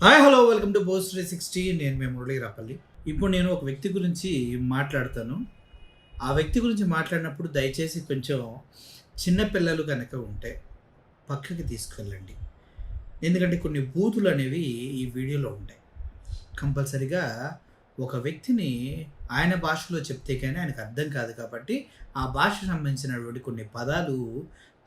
Hi hello welcome to post 360. నేను మీ మురళీ రాపల్లి. ఇప్పుడు నేను ఒక వ్యక్తి గురించి మాట్లాడతాను. ఆ వ్యక్తి గురించి మాట్లాడినప్పుడు దయచేసి కొంచెం చిన్నపిల్లలు కనుక ఉంటే పక్కకి తీసుకెళ్ళండి. ఎందుకంటే కొన్ని బూతులు అనేవి ఈ వీడియోలో ఉంటాయి. కంపల్సరిగా ఒక వ్యక్తిని ఆయన భాషలో చెప్తే కానీ ఆయనకు అర్థం కాదు కాబట్టి ఆ భాషకు సంబంధించినటువంటి కొన్ని పదాలు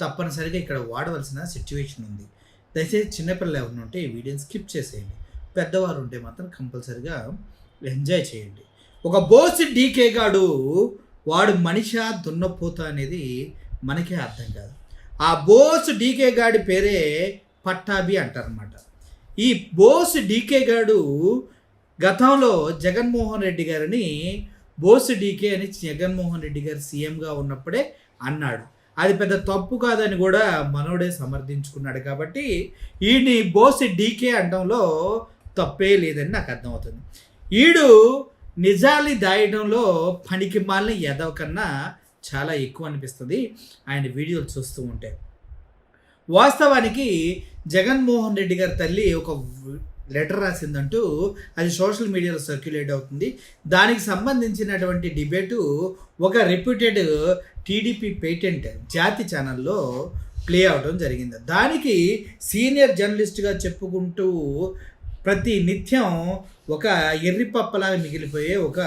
తప్పనిసరిగా ఇక్కడ వాడవలసిన సిచ్యువేషన్ ఉంది. దయచేసి చిన్నపిల్లలు ఎవరిని ఉంటే ఈ వీడియోని స్కిప్ చేసేయండి. పెద్దవారు ఉంటే మాత్రం కంపల్సరిగా ఎంజాయ్ చేయండి. ఒక బోసి డీకే గాడు వాడు మనిషా దున్నపోత అనేది మనకే అర్థం కాదు. ఆ బోస్ డీకే గాడి పేరే పట్టాభి అంటారనమాట. ఈ బోస్ డీకే గాడు గతంలో జగన్మోహన్ రెడ్డి గారిని బోస్ డీకే అని జగన్మోహన్ రెడ్డి గారు సీఎంగా ఉన్నప్పుడే అన్నాడు. అది పెద్ద తప్పు కాదని కూడా మనోడే సమర్థించుకున్నాడు కాబట్టి ఈయన్ని బోసి డీకే అనడంలో తప్పే లేదని నాకు అర్థమవుతుంది. ఈడు నిజాలు దాయడంలో పనికి మాలిన ఎదవ కన్నా చాలా ఎక్కువ అనిపిస్తుంది ఆయన వీడియోలు చూస్తూ ఉంటే. వాస్తవానికి జగన్మోహన్ రెడ్డి గారి తల్లి ఒక లెటర్ రాసిందంటూ అది సోషల్ మీడియాలో సర్క్యులేట్ అవుతుంది. దానికి సంబంధించినటువంటి డిబేటు ఒక రెప్యూటెడ్ టీడీపీ పేటెంట్ జాతి ఛానల్లో ప్లే అవడం జరిగింది. దానికి సీనియర్ జర్నలిస్ట్గా చెప్పుకుంటూ ప్రతి నిత్యం ఒక ఎర్రిపప్పలాగా మిగిలిపోయే ఒక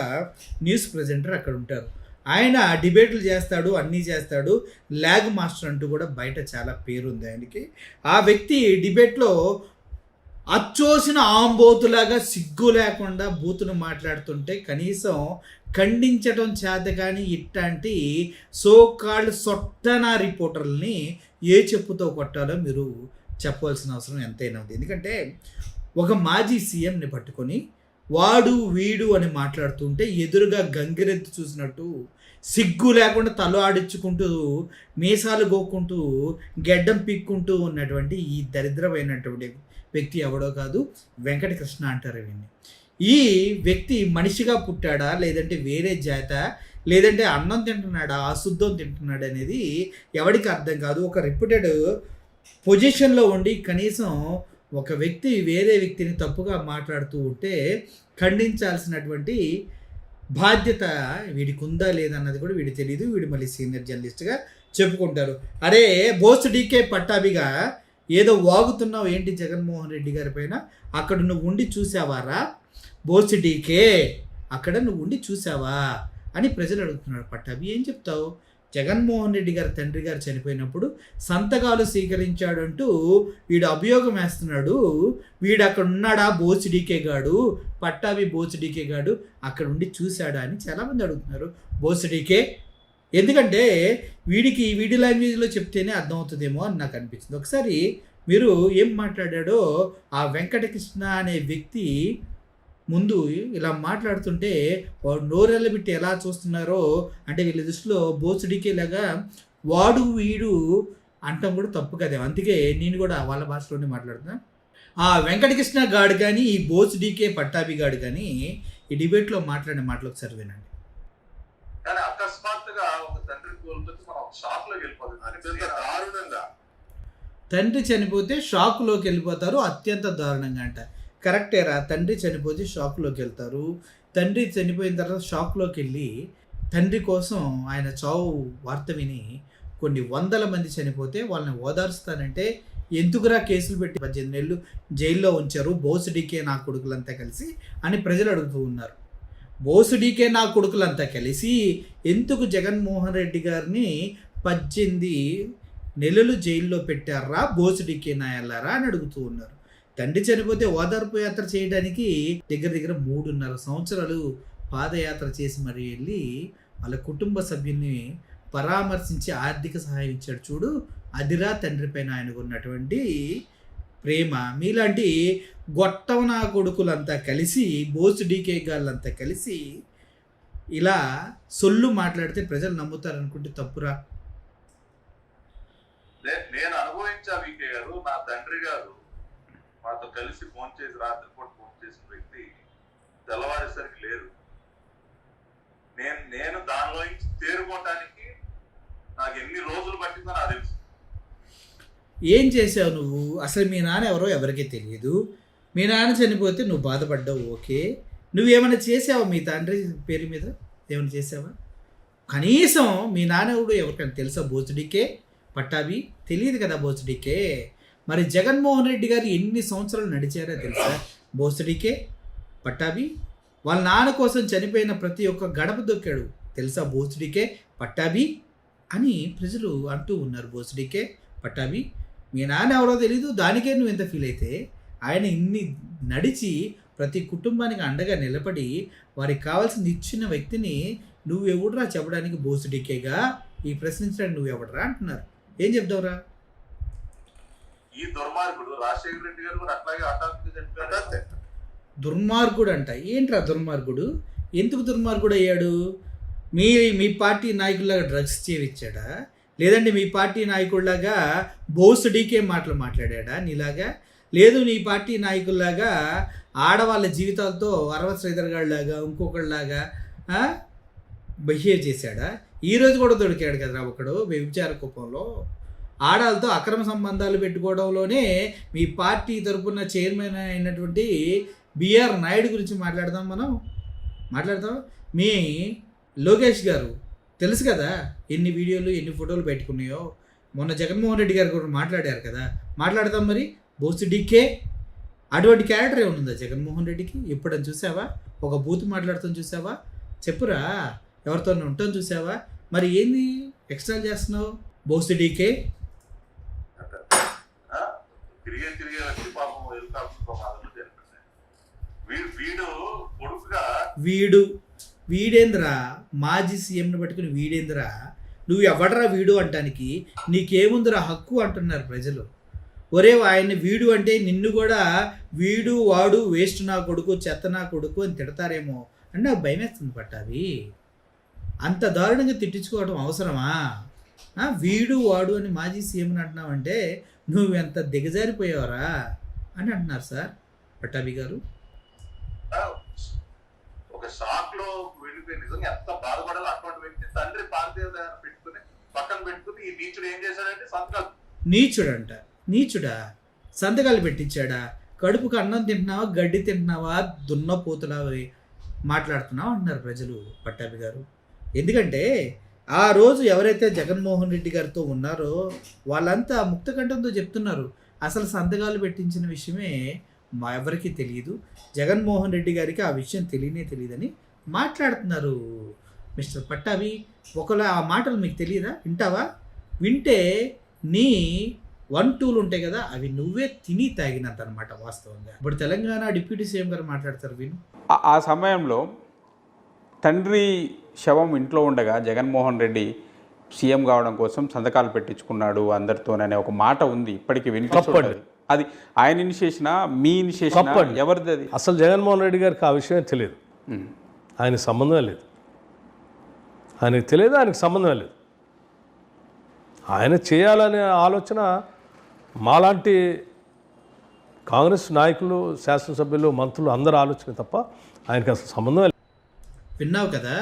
న్యూస్ ప్రజెంటర్ అక్కడ ఉంటారు. ఆయన డిబేట్లు చేస్తాడు, అన్నీ చేస్తాడు. ల్యాగ్ మాస్టర్ అంటూ కూడా బయట చాలా పేరుంది ఆయనకి. ఆ వ్యక్తి డిబేట్లో అచ్చోసిన ఆంబోతులాగా సిగ్గు లేకుండా బూతును మాట్లాడుతుంటే కనీసం ఖండించడం చేత కానీ ఇట్లాంటి సోకాల్డ్ సొట్టన రిపోర్టర్లని ఏ చెప్పుతో కొట్టాలో మీరు చెప్పవలసిన అవసరం ఎంతైనా ఉంది. ఎందుకంటే ఒక మాజీ సీఎంని పట్టుకొని వాడు వీడు అని మాట్లాడుతుంటే ఎదురుగా గంగిరెద్దు చూసినట్టు సిగ్గు లేకుండా తల ఆడించుకుంటూ మీసాలు గోక్కుంటూ గెడ్డం పిక్కుంటూ ఉన్నటువంటి ఈ దరిద్రమైనటువంటి వ్యక్తి ఎవడో కాదు, వెంకటకృష్ణ అంటారు వీడిని. ఈ వ్యక్తి మనిషిగా పుట్టాడా లేదంటే వేరే జాత లేదంటే అన్నం తింటున్నాడా అశుద్ధం తింటున్నాడా అనేది ఎవరికి అర్థం కాదు. ఒక రెప్యూటెడ్ పొజిషన్లో ఉండి కనీసం ఒక వ్యక్తి వేరే వ్యక్తిని తప్పుగా మాట్లాడుతూ ఉంటే ఖండించాల్సినటువంటి బాధ్యత వీడికి ఉందా లేదన్నది కూడా వీడికి తెలియదు. వీడు మళ్ళీ సీనియర్ జర్నలిస్ట్గా చెప్పుకుంటారు. అరే బోస్ డీకే పట్టాభిగా ఏదో వాగుతున్నావు ఏంటి జగన్మోహన్ రెడ్డి గారి పైన? అక్కడ నువ్వు ఉండి చూసావారా బోస్ డీకే? అక్కడ నువ్వు ఉండి చూసావా అని ప్రజలు అడుగుతున్నాడు. పట్టాభి ఏం చెప్తావు? జగన్మోహన్ రెడ్డి గారి తండ్రి గారు చనిపోయినప్పుడు సంతకాలు స్వీకరించాడు అంటూ వీడు అభియోగం వేస్తున్నాడు. వీడు అక్కడ ఉన్నాడా బోస్ డీకే గాడు? పట్టాభి బోస్ డీకే గాడు అక్కడ ఉండి చూశాడా అని చాలామంది అడుగుతున్నారు. బోస్ డీకే ఎందుకంటే వీడికి వీడి లాంగ్వేజ్లో చెప్తేనే అర్థమవుతుందేమో అని నాకు అనిపించింది. ఒకసారి మీరు ఏం మాట్లాడాడో ఆ వెంకటకృష్ణ అనే వ్యక్తి ముందు ఇలా మాట్లాడుతుంటే నోరెళ్ళబెట్టి ఎలా చూస్తున్నారో అంటే వీళ్ళ దృష్టిలో బోసుడికే లాగా వాడు వీడు అంటాం కూడా తప్పు కదా. అందుకే నేను కూడా వాళ్ళ భాషలోనే మాట్లాడుతున్నా. ఆ వెంకటకృష్ణ గాడు కానీ ఈ బోస్ డీకే పట్టాభి గాడు కానీ ఈ డిబేట్లో మాట్లాడిన మాటలు ఒకసారి వినండి. కానీ అకస్మాత్తుగా ఒక తండ్రి కోల్పోతే మనం షాక్లోకి వెళ్ళిపోతుంది. అత్యంత దారుణంగా తండ్రి చనిపోతే షాక్లోకి వెళ్ళిపోతారు. అత్యంత దారుణంగా అంట. కరెక్టేరా, తండ్రి చనిపోతే షాక్లోకి వెళ్తారు. తండ్రి చనిపోయిన తర్వాత షాక్లోకి వెళ్ళి తండ్రి కోసం ఆయన చావు వార్త విని కొన్ని వందల మంది చనిపోతే వాళ్ళని ఓదార్స్తానంటే ఎందుకురా కేసులు పెట్టి 18 నెలలు జైల్లో ఉంచారు బోస్ డీకే నా కొడుకులంతా కలిసి అని ప్రజలు అడుగుతూ ఉన్నారు. బోస్ డీకే నా కొడుకులంతా కలిసి ఎందుకు జగన్మోహన్ రెడ్డి గారిని 18 నెలలు జైల్లో పెట్టారా బోస్ డీకే నాయల్లారా అని అడుగుతూ ఉన్నారు. తండ్రి చనిపోతే ఓదార్పు యాత్ర చేయడానికి దగ్గర 3.5 సంవత్సరాలు పాదయాత్ర చేసి మరీ వెళ్ళి వాళ్ళ కుటుంబ సభ్యుల్ని పరామర్శించి ఆర్థిక సహాయం ఇచ్చాడు చూడు. అదిరా తండ్రి పైన ఆయనకు ఉన్నటువంటి ప్రేమ. మీలాంటి గొట్టవన కొడుకులంతా కలిసి బోస్ డీకే గాళ్ళంతా కలిసి ఇలా సొల్లు మాట్లాడితే ప్రజలు నమ్ముతారనుకుంటే తప్పురా. నేను అనుభవించా వీకే గారు. నా తండ్రి గారు మాతో కలిసి ఫోన్ చేసి రాత్రిపూట ఫోన్ చేసిన వ్యక్తి తెల్లవారేసరికి లేరు. నేను దానిలో నుంచి తేరుకోవటానికి నాకు ఎన్ని రోజులు పట్టిందో నాకు తెలుసు. ఏం చేసావు నువ్వు? అసలు మీ నాన్న ఎవరో ఎవరికీ తెలియదు. మీ నాన్న చనిపోతే నువ్వు బాధపడ్డావు, ఓకే. నువ్వేమైనా చేసావా మీ తండ్రి పేరు మీద? ఏమైనా చేసావా? కనీసం మీ నాన్నవుడు ఎవరికైనా తెలుసా? బోసుడికే పట్టాభి తెలియదు కదా బోసుడికే. మరి జగన్మోహన్ రెడ్డి గారు ఎన్ని సంవత్సరాలు నడిచారో తెలుసా బోసుడికే పట్టాభి? వాళ్ళ నాన్న కోసం చనిపోయిన ప్రతి ఒక్క గడప దొక్కాడు తెలుసా బోసుడికే పట్టాభి అని ప్రజలు అంటూ ఉన్నారు. బోసుడికే పట్టాభి మీ నాన్న ఎవరో తెలీదు, దానికే నువ్వు ఎంత ఫీల్ అయితే, ఆయన ఇన్ని నడిచి ప్రతి కుటుంబానికి అండగా నిలబడి వారికి కావాల్సింది ఇచ్చిన వ్యక్తిని నువ్వు ఎవడురా చెప్పడానికి బోసుడికేగా ఈ ప్రశ్నించడానికి నువ్వు ఎవడరా అంటున్నారు. ఏం చెప్తావురా? ఈ దుర్మార్గుడు రాజశేఖర రెడ్డి గారు కూడా అట్లాగే హఠాత్తుగా చనిపోయాడు. దుర్మార్గుడు అంట. ఏంట్రా దుర్మార్గుడు? ఎందుకు దుర్మార్గుడు అయ్యాడు? మీ పార్టీ నాయకుల్లాగా డ్రగ్స్ చేయించాడా? లేదంటే మీ పార్టీ నాయకుల్లాగా బోసుడికే మాటలు మాట్లాడా నీలాగా? లేదు నీ పార్టీ నాయకుల్లాగా ఆడవాళ్ళ జీవితాలతో అరవత్ శ్రీధర్గాళ్ళలాగా ఇంకొకళ్ళలాగా బిహేవ్ చేశాడా? ఈరోజు కూడా దొరికాడు కదరా ఒకడు వ్యభిచార కుప్పంలో. ఆడాలతో అక్రమ సంబంధాలు పెట్టుకోవడంలోనే మీ పార్టీ తరపున చైర్మన్ అయినటువంటి బిఆర్ నాయుడు గురించి మాట్లాడదాం. మీ లోకేష్ గారు తెలుసు కదా ఎన్ని వీడియోలు ఎన్ని ఫోటోలు పెట్టుకున్నాయో. మొన్న జగన్మోహన్ రెడ్డి గారు కూడా మాట్లాడారు కదా, మాట్లాడదాం. మరి బోసుడికే అటువంటి క్యారెక్టర్ ఏముందా జగన్మోహన్ రెడ్డికి? ఎప్పుడని చూసావా? ఒక బూత్ మాట్లాడుతాం చూసావా? చెప్పురా, ఎవరితో ఉంటాం చూసావా? మరి ఏంది ఎక్స్ట్రా చేస్తున్నావు బోసుడికే? తిరిగే వ్యక్తి పాపం హెలికాప్టర్ ప్రమాదంలో చనిపోయాడు. వీడు కొడుకుగా వీడేంద్రా మాజీ సీఎంని పట్టుకుని వీడేంద్రా నువ్వు ఎవడరా వీడు అంటానికి నీకేముందిరా హక్కు అంటున్నారు ప్రజలు. ఒరే ఆయన్ని వీడు అంటే నిన్ను కూడా వీడు వాడు వేస్ట్ నా కొడుకు చెత్త నా కొడుకు అని తిడతారేమో అని నాకు భయం వేస్తుంది పట్టాభి. అంత దారుణంగా తిట్టించుకోవడం అవసరమా? వీడు వాడు అని మాజీ సీఎంని అంటున్నావంటే నువ్వు ఎంత దిగజారిపోయావరా అని అంటున్నారు సార్ పట్టాభి గారు. ఒక షాక్ లో వెళ్ళిపోయి నిజంగా ఎంత బాధపడాలో అటువంటి వ్యక్తి తండ్రి పార్థివ పెట్టుకుని పక్కన పెట్టుకుని ఈ నీచుడు ఏం చేశాడంటే సంతకాలు. నీచుడా సంతకాలు పెట్టించాడా? కడుపుకు అన్నం తింటున్నావా, గడ్డి తింటున్నావా, దున్నపోతులా మాట్లాడుతున్నావా అంటున్నారు ప్రజలు పట్టాభి గారు. ఎందుకంటే ఆ రోజు ఎవరైతే జగన్మోహన్ రెడ్డి గారితో ఉన్నారో వాళ్ళంతా ముక్తకంఠంతో చెప్తున్నారు అసలు సంతకాలు పెట్టించిన విషయమే మా ఎవరికి తెలియదు, జగన్మోహన్ రెడ్డి గారికి ఆ విషయం తెలియదని మాట్లాడుతున్నారు. మిస్టర్ పట్టాభి ఒకలా ఆ మాటలు మీకు తెలియదా? వింటావా? వింటే నీ 1-2లు ఉంటాయి కదా అవి నువ్వే తిని తాగినంత అనమాట వాస్తవంగా. ఇప్పుడు తెలంగాణ డిప్యూటీ సీఎం గారు మాట్లాడతారు విను. ఆ సమయంలో తండ్రి శవం ఇంట్లో ఉండగా జగన్మోహన్ రెడ్డి సీఎం కావడం కోసం సంతకాలు పెట్టించుకున్నాడు అందరితోననే ఒక మాట ఉంది, ఇప్పటికీ వినిపిస్తుంది. అది ఆయన ఇనిషియేషనా మీ ఇనిషియేషనా ఎవరిది అది? అసలు జగన్మోహన్ రెడ్డి గారికి ఆ విషయమే తెలియదు, ఆయనకు సంబంధమే లేదు. ఆయనకు తెలియదు, ఆయనకు సంబంధమే లేదు. ఆయన చేయాలనే ఆలోచన మాలాంటి కాంగ్రెస్ నాయకులు, శాసనసభ్యులు, మంత్రులు అందరూ ఆలోచన తప్ప ఆయనకి అసలు సంబంధమే లేదు. విన్నావు కదా?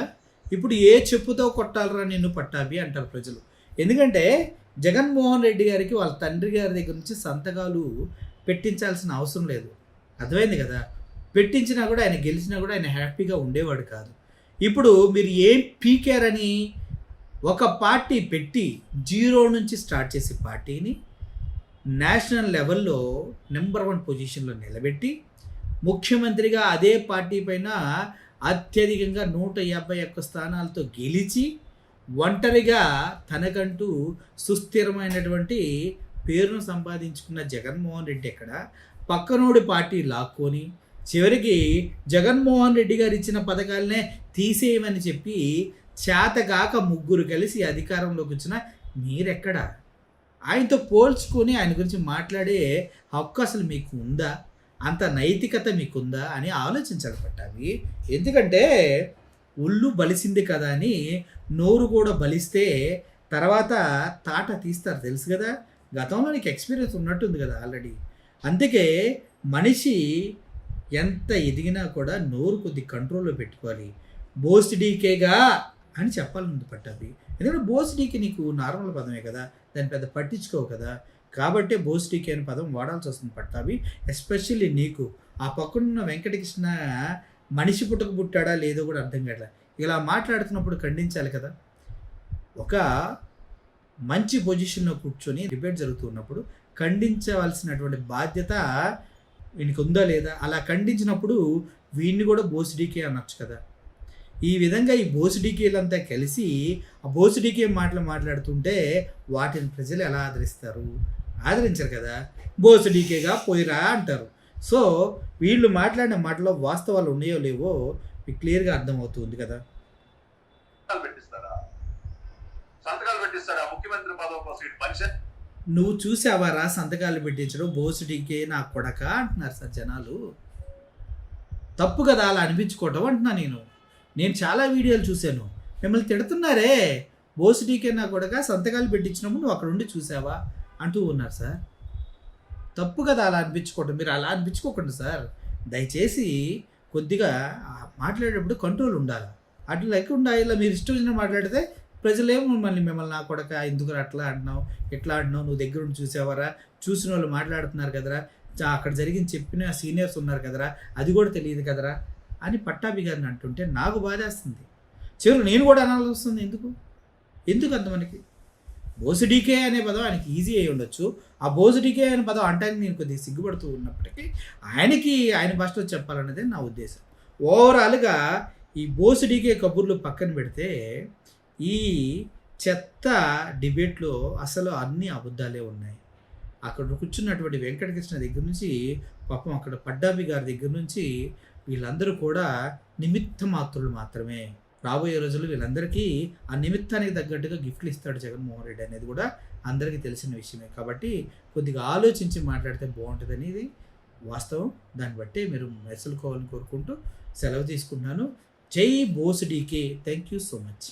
ఇప్పుడు ఏ చెప్పుతో కొట్టాలరా నిన్ను పట్టాభి అంటారు ప్రజలు. ఎందుకంటే జగన్మోహన్ రెడ్డి గారికి వాళ్ళ తండ్రి గారి దగ్గర నుంచి సంతకాలు పెట్టించాల్సిన అవసరం లేదు. అర్థమైంది కదా? పెట్టించినా కూడా ఆయన గెలిచినా కూడా ఆయన హ్యాపీగా ఉండేవాడు కాదు. ఇప్పుడు మీరు ఏం పీకారని ఒక పార్టీ పెట్టి 0 నుంచి స్టార్ట్ చేసే పార్టీని నేషనల్ లెవెల్లో నెంబర్ 1 పొజిషన్లో నిలబెట్టి ముఖ్యమంత్రిగా అదే పార్టీ పైన అత్యధికంగా 151 స్థానాలతో గెలిచి ఒంటరిగా తనకంటూ సుస్థిరమైనటువంటి పేరును సంపాదించుకున్న జగన్మోహన్ రెడ్డి ఎక్కడ పక్కనోడి పార్టీ లాక్కొని చివరికి జగన్మోహన్ రెడ్డి గారు ఇచ్చిన పథకాలనే తీసేయమని చెప్పి చేతగాక 3 కలిసి అధికారంలోకి వచ్చిన మీరెక్కడ? ఆయనతో పోల్చుకొని ఆయన గురించి మాట్లాడే హక్కు అసలు మీకు ఉందా? అంత నైతికత మీకుందా అని ఆలోచించాలి పట్టాభి. ఎందుకంటే ఒళ్ళు బలిసింది కదా అని నోరు కూడా బలిస్తే తర్వాత తాట తీస్తారు తెలుసు కదా. గతంలో నీకు ఎక్స్పీరియన్స్ ఉన్నట్టుంది కదా ఆల్రెడీ. అందుకే మనిషి ఎంత ఎదిగినా కూడా నోరు కొద్ది కంట్రోల్లో పెట్టుకోవాలి. బోస్డీకేగా అని చెప్పాలి ముందు పట్టాభి. ఎందుకంటే బోస్డీకి నీకు నార్మల్ పదమే కదా, దాన్ని పెద్ద పట్టించుకోవు కదా. కాబట్టే బోస్ డీకే అనే పదం వాడాల్సి వస్తుంది పట్టాభి. ఎస్పెషల్లీ నీకు ఆ పక్కనున్న వెంకటకృష్ణ మనిషి పుట్టక పుట్టాడా లేదో కూడా అర్థం కావట్లేదు. ఇలా మాట్లాడుతున్నప్పుడు ఖండించాలి కదా. ఒక మంచి పొజిషన్లో కూర్చొని డిబేట్ జరుగుతున్నప్పుడు ఖండించవలసినటువంటి బాధ్యత వీనికి ఉందా లేదా. అలా ఖండించినప్పుడు వీడిని కూడా బోస్ డీకే అనొచ్చు కదా. ఈ విధంగా ఈ బోస్ డీకేలంతా కలిసి ఆ బోస్ డీకే మాటలు మాట్లాడుతుంటే వాటిని ప్రజలు ఎలా ఆదరిస్తారు? ఆదరించరు కదా. బోస్ డీకేగా పోయిరా అంటారు. సో వీళ్ళు మాట్లాడిన మాటలో వాస్తవాలు ఉన్నాయో లేవో మీకు క్లియర్గా అర్థమవుతుంది కదా. సంతకాలు పెట్టిస్తాడా ముఖ్యమంత్రి పదవి కోసం పరిషత్? నువ్వు చూసావారా సంతకాలు పెట్టించడం? బోస్ డీకే నా కొడక అంటున్నారు సార్ జనాలు. తప్పు కదా అలా అనిపించుకోవటం అంటున్నా నేను చాలా వీడియోలు చూశాను. మిమ్మల్ని తిడుతున్నారే, బోస్ డీకే నా కొడక సంతకాలు పెట్టించినప్పుడు నువ్వు అక్కడ ఉండి చూసావా అంటూ ఉన్నారు సార్. తప్పు కదా అలా అనిపించుకోవటం. మీరు అలా అనిపించుకోకండి సార్. దయచేసి కొద్దిగా మాట్లాడేటప్పుడు కంట్రోల్ ఉండాలి. అట్లా లేకుండా ఇలా మీరు ఇష్టం వచ్చిన మాట్లాడితే ప్రజలేమో మిమ్మల్ని నా కొడక ఎందుకు అట్లా అంటున్నావు, ఎట్లా అంటున్నావు, నువ్వు దగ్గర ఉండి చూసావరా, చూసిన వాళ్ళు మాట్లాడుతున్నారు కదరా, అక్కడ జరిగింది చెప్పిన సీనియర్స్ ఉన్నారు కదరా, అది కూడా తెలియదు కదరా అని పట్టాభి గారిని అంటుంటే నాకు బాధేస్తుంది. చివరి నేను కూడా అనాల్సి వస్తుంది. ఎందుకు అంత మనకి బోస్ డీకే అనే పదం ఆయనకి ఈజీ అయి ఉండొచ్చు. ఆ బోస్ డీకే అనే పదం అంటానికి నేను కొద్దిగా సిగ్గుపడుతూ ఉన్నప్పటికీ ఆయన భాషలో చెప్పాలన్నదే నా ఉద్దేశం. ఓవరాల్గా ఈ బోస్ డీకే కబుర్లు పక్కన పెడితే ఈ చెత్త డిబేట్లో అసలు అన్ని అబద్ధాలే ఉన్నాయి. అక్కడ కూర్చున్నటువంటి వెంకటకృష్ణ దగ్గర నుంచి పాపం అక్కడ పట్టాభి గారి దగ్గర నుంచి వీళ్ళందరూ కూడా నిమిత్త మాత్రులు మాత్రమే. రాబోయే రోజుల్లో వీళ్ళందరికీ ఆ నిమిత్తానికి తగ్గట్టుగా గిఫ్ట్లు ఇస్తాడు జగన్మోహన్ రెడ్డి అనేది కూడా అందరికీ తెలిసిన విషయమే. కాబట్టి కొద్దిగా ఆలోచించి మాట్లాడితే బాగుంటుంది అనేది వాస్తవం. దాన్ని బట్టి మీరు మెసులుకోవాలని కోరుకుంటూ సెలవు తీసుకుంటున్నాను. జై Bose DK. Thank you so much.